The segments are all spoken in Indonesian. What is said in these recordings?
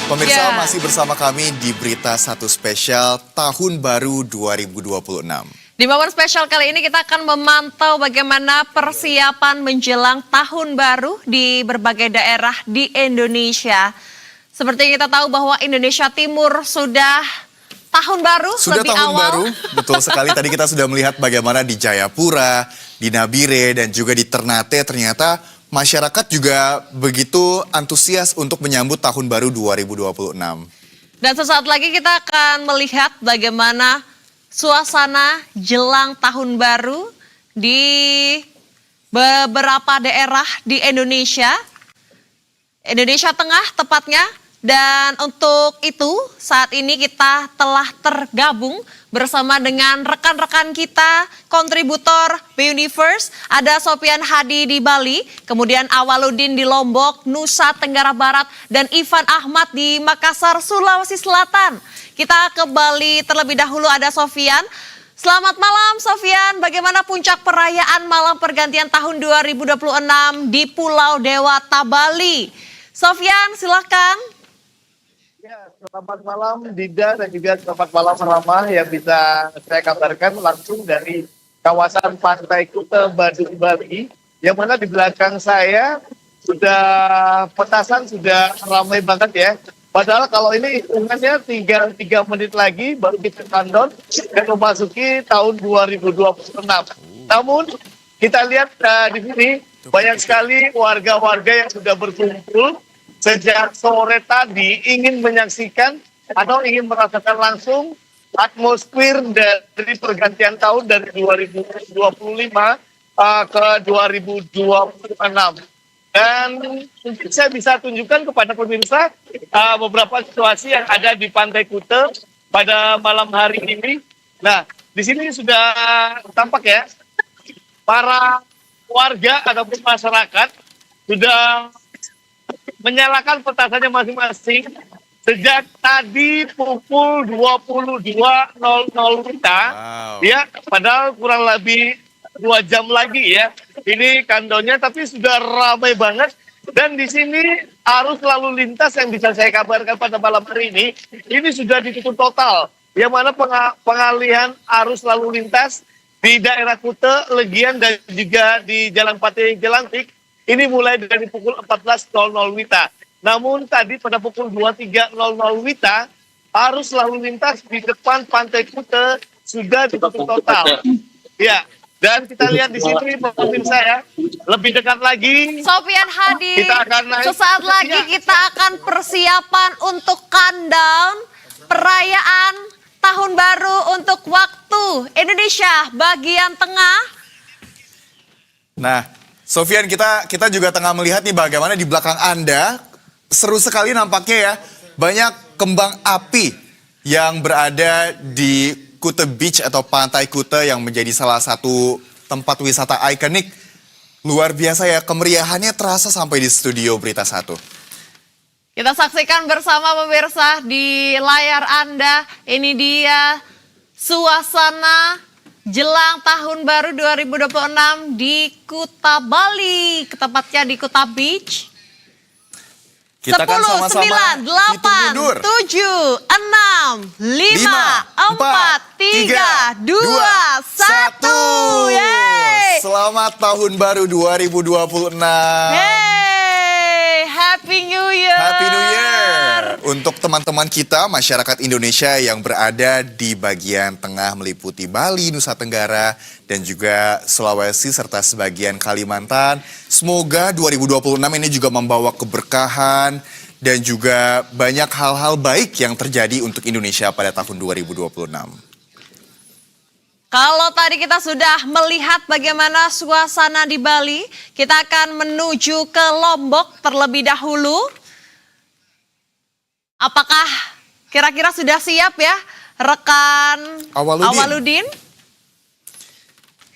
Pemirsa masih bersama kami di Berita Satu Spesial Tahun Baru 2026. Di momen spesial kali ini kita akan memantau bagaimana persiapan menjelang Tahun Baru di berbagai daerah di Indonesia. Seperti yang kita tahu bahwa Indonesia Timur sudah Tahun Baru Sudah lebih tahun awal. baru, betul sekali. Tadi kita sudah melihat bagaimana di Jayapura, di Nabire, dan juga di Ternate ternyata masyarakat juga begitu antusias untuk menyambut Tahun Baru 2026. Dan sesaat lagi kita akan melihat bagaimana suasana jelang Tahun Baru di beberapa daerah di Indonesia. Indonesia Tengah tepatnya. Dan untuk itu saat ini kita telah tergabung bersama dengan rekan-rekan kita, kontributor B-Universe. Ada Sofian Hadi di Bali, kemudian Awaludin di Lombok, Nusa Tenggara Barat, dan Ivan Ahmad di Makassar, Sulawesi Selatan. Kita ke Bali terlebih dahulu, ada Sofian. Selamat malam Sofian, bagaimana puncak perayaan malam pergantian tahun 2026 di Pulau Dewata, Bali? Sofian, silakan. Ya, selamat malam Dinda dan juga selamat malam Rama yang bisa saya kabarkan langsung dari kawasan Pantai Kuta Badung Bali, yang mana di belakang saya sudah petasan sudah ramai banget ya. Padahal kalau ini hitungannya tinggal 3 menit lagi baru kita countdown dan memasuki tahun 2026. Namun kita lihat di sini banyak sekali warga-warga yang sudah berkumpul sejak sore tadi ingin menyaksikan atau ingin merasakan langsung atmosfer dari pergantian tahun dari 2025 ke 2026. Dan mungkin saya bisa tunjukkan kepada pemirsa beberapa situasi yang ada di Pantai Kuta pada malam hari ini. Nah, di sini sudah tampak ya, para warga ataupun masyarakat sudah menyalakan petasannya masing-masing sejak tadi pukul 22.00 WITA. Ya, padahal kurang lebih 2 jam lagi ya. Ini countdownnya, tapi sudah ramai banget. Dan di sini arus lalu lintas yang bisa saya kabarkan pada malam hari ini sudah ditutup total. Yang mana pengalihan arus lalu lintas di daerah Kuta, Legian, dan juga di Jalan Patih Jelantik ini mulai dari pukul 14.00 WITA. Namun tadi pada pukul 23.00 WITA, arus lalu lintas di depan Pantai Kuta sudah ditutup total. Ya, dan kita lihat di sini pemirsa ya, lebih dekat lagi. Sofian Hadi, kita akan naik. Sesaat lagi kita akan persiapan untuk countdown perayaan Tahun Baru untuk waktu Indonesia bagian tengah. Nah, Sofian, kita juga tengah melihat nih bagaimana di belakang Anda, seru sekali nampaknya ya, banyak kembang api yang berada di Kuta Beach atau Pantai Kuta yang menjadi salah satu tempat wisata ikonik. Luar biasa ya, kemeriahannya terasa sampai di studio Berita Satu. Kita saksikan bersama pemirsa di layar Anda, ini dia suasana jelang Tahun Baru 2026 di Kuta Bali, tepatnya di Kuta Beach. Kita 10, kan sama-sama 9, 8, 7, 6, 5, 4, 3, 2, 1. Yeay! Selamat Tahun Baru 2026. Hey, Happy New Year! Happy New Year! Untuk teman-teman kita, masyarakat Indonesia yang berada di bagian tengah meliputi Bali, Nusa Tenggara, dan juga Sulawesi, serta sebagian Kalimantan. Semoga 2026 ini juga membawa keberkahan dan juga banyak hal-hal baik yang terjadi untuk Indonesia pada tahun 2026. Kalau tadi kita sudah melihat bagaimana suasana di Bali, kita akan menuju ke Lombok terlebih dahulu. Apakah kira-kira sudah siap ya rekan Awaludin?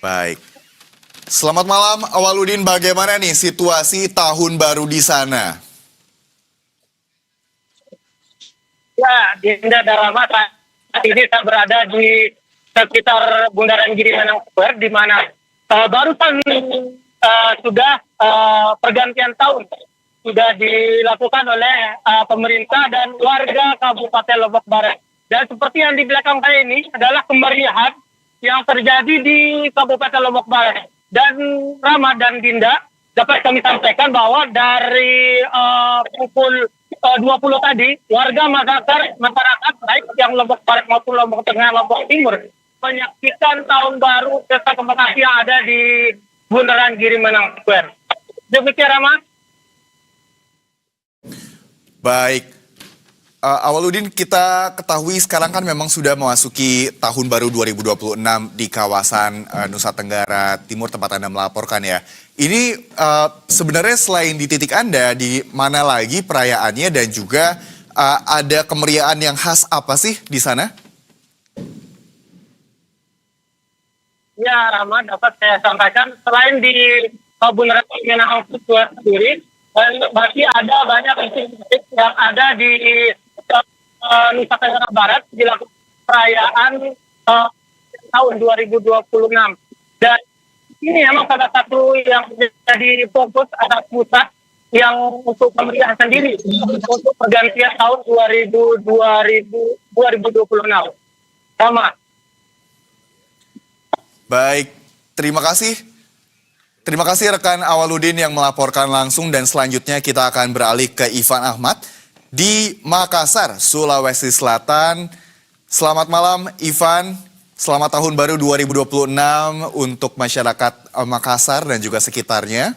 Baik. Selamat malam Awaludin, bagaimana nih situasi Tahun Baru di sana? Ya, Dinda dan Rama, saat ini saya berada di sekitar Bundaran Girimanang Square, di mana barusan sudah pergantian tahun sudah dilakukan oleh pemerintah dan warga Kabupaten Lombok Barat. Dan seperti yang di belakang saya ini adalah kemeriahan yang terjadi di Kabupaten Lombok Barat. Dan Rama dan Dinda, dapat kami sampaikan bahwa dari pukul 20 tadi, warga masyarakat baik yang Lombok Barat maupun Lombok Tengah, Lombok Timur menyaksikan tahun baru pesta kembang api yang ada di Bundaran Girimanang Square. Demikian, Rama. Baik, Awaludin, kita ketahui sekarang kan memang sudah memasuki tahun baru 2026 di kawasan Nusa Tenggara Timur tempat Anda melaporkan ya. Ini sebenarnya selain di titik Anda, di mana lagi perayaannya dan juga ada kemeriahan yang khas apa sih di sana? Ya, Rama, dapat saya sampaikan selain di Bundaran Girimanang Square sendiri, masih ada banyak titik yang ada di Nusa Tenggara Barat dilakukan perayaan tahun 2026. Dan ini memang salah satu yang menjadi fokus atau pusat yang untuk kemeriahan sendiri untuk pergantian tahun 2026. Sama. Baik, terima kasih. Terima kasih rekan Awaludin yang melaporkan langsung dan selanjutnya kita akan beralih ke Ivan Ahmad di Makassar, Sulawesi Selatan. Selamat malam Ivan, selamat tahun baru 2026 untuk masyarakat Makassar dan juga sekitarnya.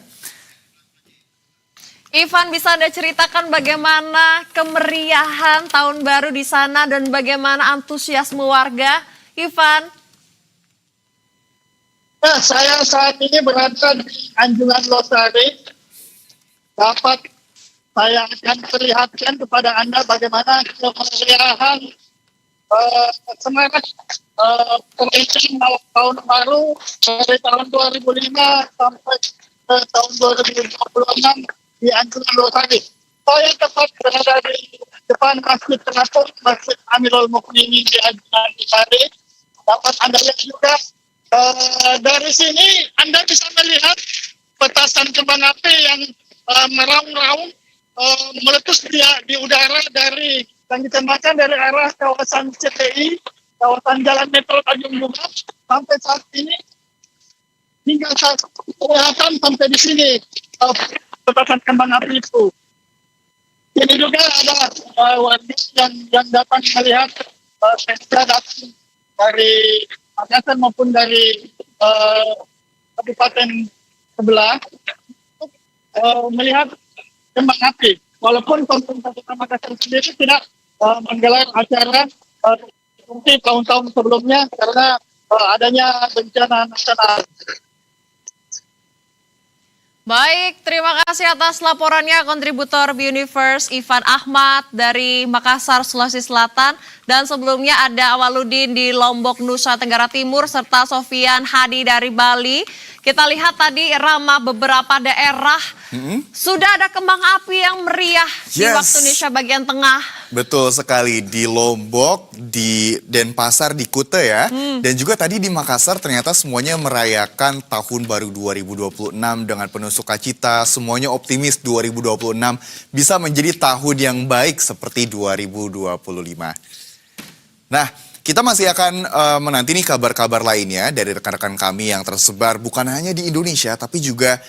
Ivan, bisa Anda ceritakan bagaimana kemeriahan tahun baru di sana dan bagaimana antusiasme warga? Ivan. Saya saat ini berada di Anjungan Losari. Dapat saya akan perlihatkan kepada Anda bagaimana kemeriahan semangat perayaan tahun baru dari tahun 2005 sampai tahun 2026 di Anjungan Losari. Saya tepat berada di depan Masjid Terapung, Masjid Amirul Mukminin di Anjungan Losari. Dapat Anda lihat juga dari sini Anda bisa melihat petasan kembang api yang meraung-raung meletus di udara yang ditembakkan dari arah kawasan CTI, kawasan Jalan Metro Tanjung Bunga sampai saat ini hingga saat kelihatan sampai di sini petasan kembang api itu. Ini juga ada warga yang datang melihat pesta datang dari Makassar maupun dari kabupaten sebelah untuk melihat kembang api. Walaupun pemerintah Kota Makassar sendiri tidak menggelar acara seperti tahun-tahun sebelumnya karena adanya bencana nasional. Baik, terima kasih atas laporannya kontributor Universe Ivan Ahmad dari Makassar, Sulawesi Selatan. Dan sebelumnya ada Awaludin di Lombok, Nusa Tenggara Timur, serta Sofian Hadi dari Bali. Kita lihat tadi Rama beberapa daerah sudah ada kembang api yang meriah di waktu Indonesia bagian tengah. Betul sekali, di Lombok, di Denpasar, di Kuta ya. Dan juga tadi di Makassar ternyata semuanya merayakan tahun baru 2026 dengan penuh sukacita. Semuanya optimis 2026 bisa menjadi tahun yang baik seperti 2025. Nah, kita masih akan menanti nih kabar-kabar lainnya dari rekan-rekan kami yang tersebar bukan hanya di Indonesia tapi juga